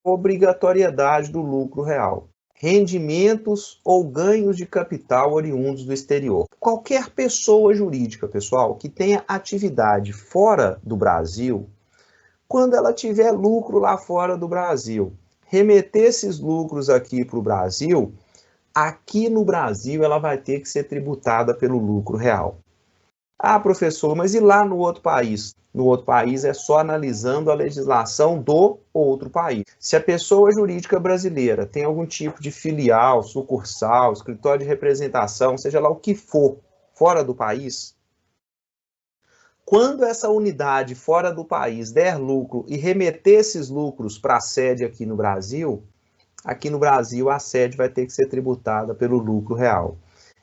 obrigatoriedade do lucro real. Rendimentos ou ganhos de capital oriundos do exterior. Qualquer pessoa jurídica, pessoal, que tenha atividade fora do Brasil, quando ela tiver lucro lá fora do Brasil, remeter esses lucros aqui para o Brasil, aqui no Brasil ela vai ter que ser tributada pelo lucro real. Ah, professor, mas e lá no outro país? No outro país é só analisando a legislação do outro país. Se a pessoa jurídica brasileira tem algum tipo de filial, sucursal, escritório de representação, seja lá o que for, fora do país, quando essa unidade fora do país der lucro e remeter esses lucros para a sede aqui no Brasil a sede vai ter que ser tributada pelo lucro real.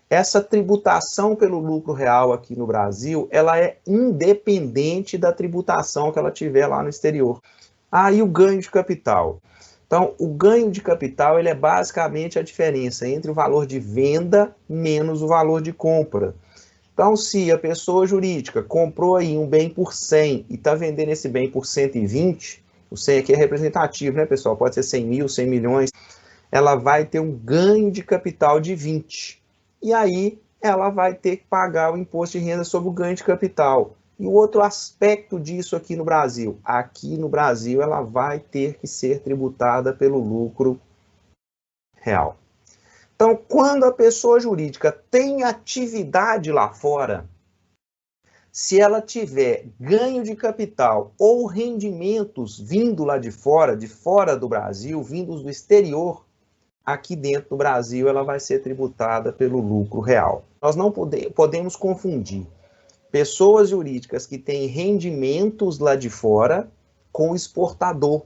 Essa tributação pelo lucro real aqui no Brasil, ela é independente da tributação que ela tiver lá no exterior. E o ganho de capital. Então, o ganho de capital ele é basicamente a diferença entre o valor de venda menos o valor de compra. Então, se a pessoa jurídica comprou aí um bem por 100 e está vendendo esse bem por 120, o 100 aqui é representativo, né, pessoal? Pode ser 100 mil, 100 milhões. Ela vai ter um ganho de capital de 20. E aí ela vai ter que pagar o imposto de renda sobre o ganho de capital. E o outro aspecto disso aqui no Brasil, ela vai ter que ser tributada pelo lucro real. Então, quando a pessoa jurídica tem atividade lá fora, se ela tiver ganho de capital ou rendimentos vindo lá de fora do Brasil, vindos do exterior, aqui dentro do Brasil ela vai ser tributada pelo lucro real. Nós não podemos confundir pessoas jurídicas que têm rendimentos lá de fora com exportador.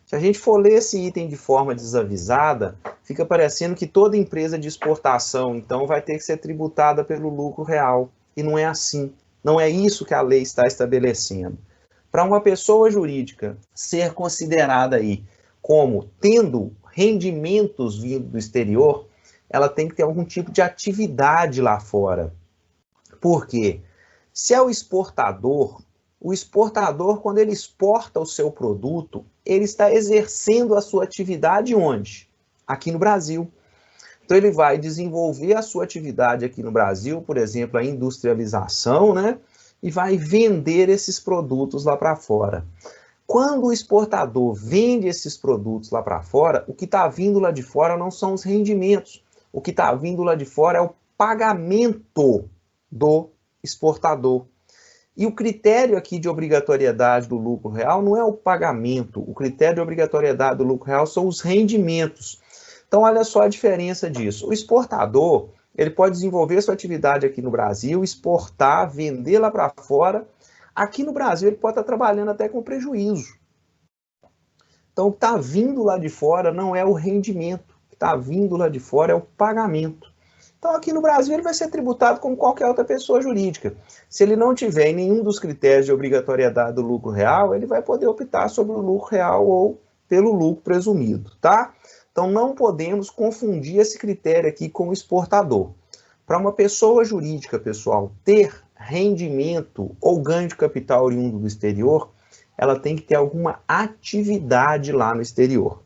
Se a gente for ler esse item de forma desavisada, fica parecendo que toda empresa de exportação, então, vai ter que ser tributada pelo lucro real. E não é assim. Não é isso que a lei está estabelecendo. Para uma pessoa jurídica ser considerada aí como tendo rendimentos vindo do exterior, ela tem que ter algum tipo de atividade lá fora. Por quê? Se é o exportador, quando ele exporta o seu produto, ele está exercendo a sua atividade onde? Aqui no Brasil. Então ele vai desenvolver a sua atividade aqui no Brasil, por exemplo, a industrialização, né? E vai vender esses produtos lá para fora. Quando o exportador vende esses produtos lá para fora, o que está vindo lá de fora não são os rendimentos. O que está vindo lá de fora é o pagamento do exportador. E o critério aqui de obrigatoriedade do lucro real não é o pagamento. O critério de obrigatoriedade do lucro real são os rendimentos. Então, olha só a diferença disso. O exportador, ele pode desenvolver sua atividade aqui no Brasil, exportar, vender lá para fora. Aqui no Brasil, ele pode estar trabalhando até com prejuízo. Então, o que está vindo lá de fora não é o rendimento. O que está vindo lá de fora é o pagamento. Então, aqui no Brasil, ele vai ser tributado como qualquer outra pessoa jurídica. Se ele não tiver nenhum dos critérios de obrigatoriedade do lucro real, ele vai poder optar sobre o lucro real ou pelo lucro presumido, tá? Então, não podemos confundir esse critério aqui com o exportador. Para uma pessoa jurídica, pessoal, ter rendimento ou ganho de capital oriundo do exterior, ela tem que ter alguma atividade lá no exterior.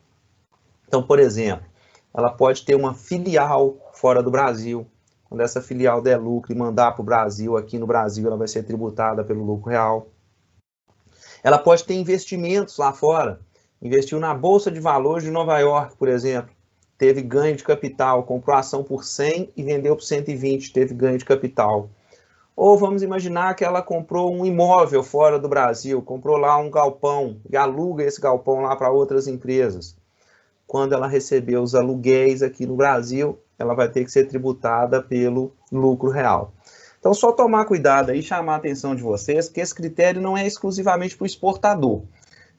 Então, por exemplo, ela pode ter uma filial fora do Brasil. Quando essa filial der lucro e mandar para o Brasil, aqui no Brasil ela vai ser tributada pelo lucro real. Ela pode ter investimentos lá fora. Investiu na Bolsa de Valores de Nova York, por exemplo. Teve ganho de capital, comprou a ação por 100 e vendeu por 120, teve ganho de capital. Ou vamos imaginar que ela comprou um imóvel fora do Brasil, comprou lá um galpão e aluga esse galpão lá para outras empresas. Quando ela receber os aluguéis aqui no Brasil, ela vai ter que ser tributada pelo lucro real. Então, só tomar cuidado aí, chamar a atenção de vocês, que esse critério não é exclusivamente para o exportador.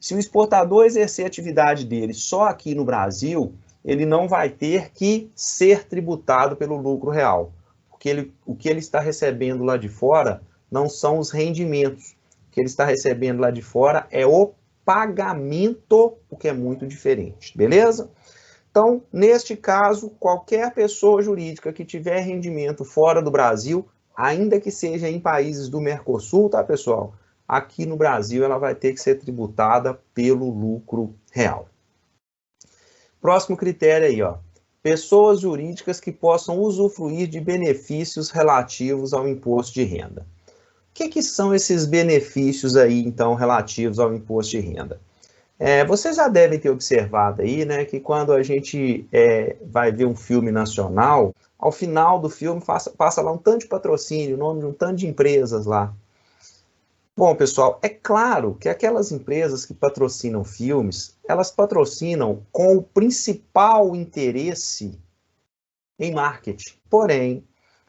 Se o exportador exercer a atividade dele só aqui no Brasil, ele não vai ter que ser tributado pelo lucro real. Porque o que ele está recebendo lá de fora não são os rendimentos. O que ele está recebendo lá de fora é o pagamento, o que é muito diferente, beleza? Então, neste caso, qualquer pessoa jurídica que tiver rendimento fora do Brasil, ainda que seja em países do Mercosul, tá, pessoal? Aqui no Brasil ela vai ter que ser tributada pelo lucro real. Próximo critério aí, ó. Pessoas jurídicas que possam usufruir de benefícios relativos ao imposto de renda. O que são esses benefícios aí, então, relativos ao imposto de renda? Vocês já devem ter observado aí, né, que quando a gente vai ver um filme nacional, ao final do filme passa lá um tanto de patrocínio, o nome de um tanto de empresas lá. Bom, pessoal, é claro que aquelas empresas que patrocinam filmes, elas patrocinam com o principal interesse em marketing. Porém,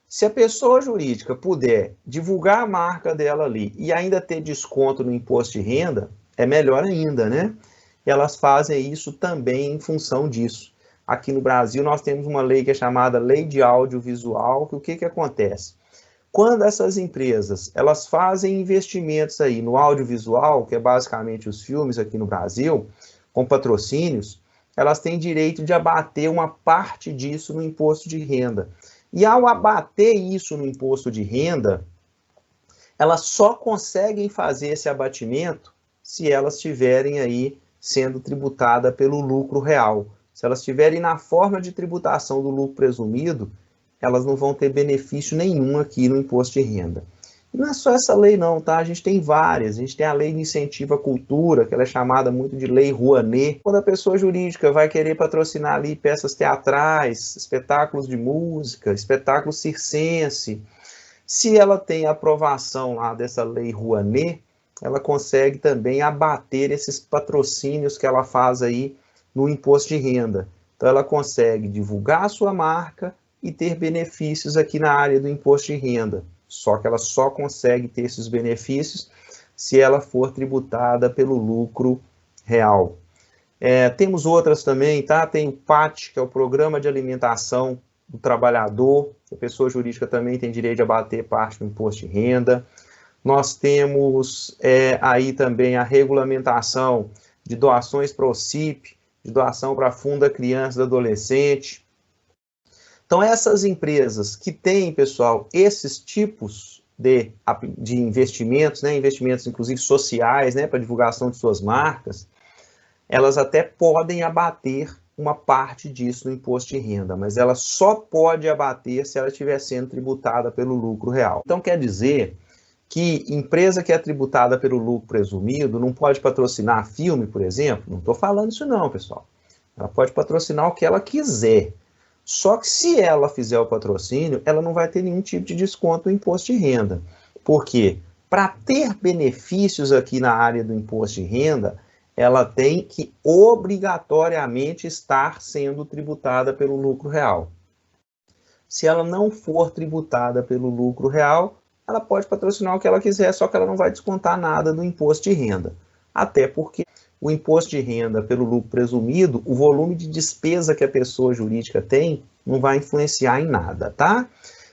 se a pessoa jurídica puder divulgar a marca dela ali e ainda ter desconto no imposto de renda, é melhor ainda, né? Elas fazem isso também em função disso. Aqui no Brasil nós temos uma lei que é chamada Lei de Audiovisual, que o que acontece? Quando essas empresas, elas fazem investimentos aí no audiovisual, que é basicamente os filmes aqui no Brasil, com patrocínios, elas têm direito de abater uma parte disso no imposto de renda. E ao abater isso no imposto de renda, elas só conseguem fazer esse abatimento se elas estiverem aí sendo tributadas pelo lucro real. Se elas estiverem na forma de tributação do lucro presumido, elas não vão ter benefício nenhum aqui no imposto de renda. E não é só essa lei não, tá? A gente tem várias. A gente tem a lei de incentivo à cultura, que ela é chamada muito de lei Rouanet. Quando a pessoa jurídica vai querer patrocinar ali peças teatrais, espetáculos de música, espetáculo circense, se ela tem a aprovação lá dessa lei Rouanet, ela consegue também abater esses patrocínios que ela faz aí no imposto de renda. Então ela consegue divulgar a sua marca e ter benefícios aqui na área do imposto de renda. Só que ela só consegue ter esses benefícios se ela for tributada pelo lucro real. Temos outras também, tá? Tem o PAT, que é o Programa de Alimentação do Trabalhador. A pessoa jurídica também tem direito de abater parte do imposto de renda. Nós temos aí também a regulamentação de doações para o OCIP, de doação para a Funda Criança e Adolescente. Então, essas empresas que têm, pessoal, esses tipos de investimentos, né, investimentos inclusive sociais, né, para divulgação de suas marcas, elas até podem abater uma parte disso no imposto de renda, mas ela só pode abater se ela estiver sendo tributada pelo lucro real. Então, quer dizer que empresa que é tributada pelo lucro presumido não pode patrocinar filme, por exemplo? Não estou falando isso não, pessoal. Ela pode patrocinar o que ela quiser. Só que se ela fizer o patrocínio, ela não vai ter nenhum tipo de desconto no imposto de renda. Por quê? Para ter benefícios aqui na área do imposto de renda, ela tem que obrigatoriamente estar sendo tributada pelo lucro real. Se ela não for tributada pelo lucro real, ela pode patrocinar o que ela quiser, só que ela não vai descontar nada do imposto de renda. Até porque o imposto de renda pelo lucro presumido, o volume de despesa que a pessoa jurídica tem, não vai influenciar em nada, tá?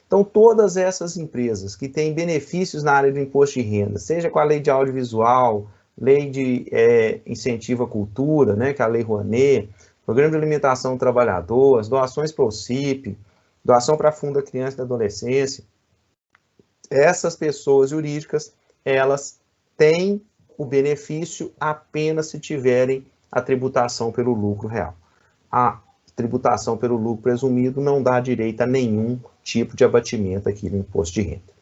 Então, todas essas empresas que têm benefícios na área do imposto de renda, seja com a lei de audiovisual, lei de incentivo à cultura, né, que é a lei Rouanet, programa de alimentação do trabalhador, as doações para o OCIP, doação para a Funda Criança e Adolescência, essas pessoas jurídicas, elas têm o benefício apenas se tiverem a tributação pelo lucro real. A tributação pelo lucro presumido não dá direito a nenhum tipo de abatimento aqui no imposto de renda.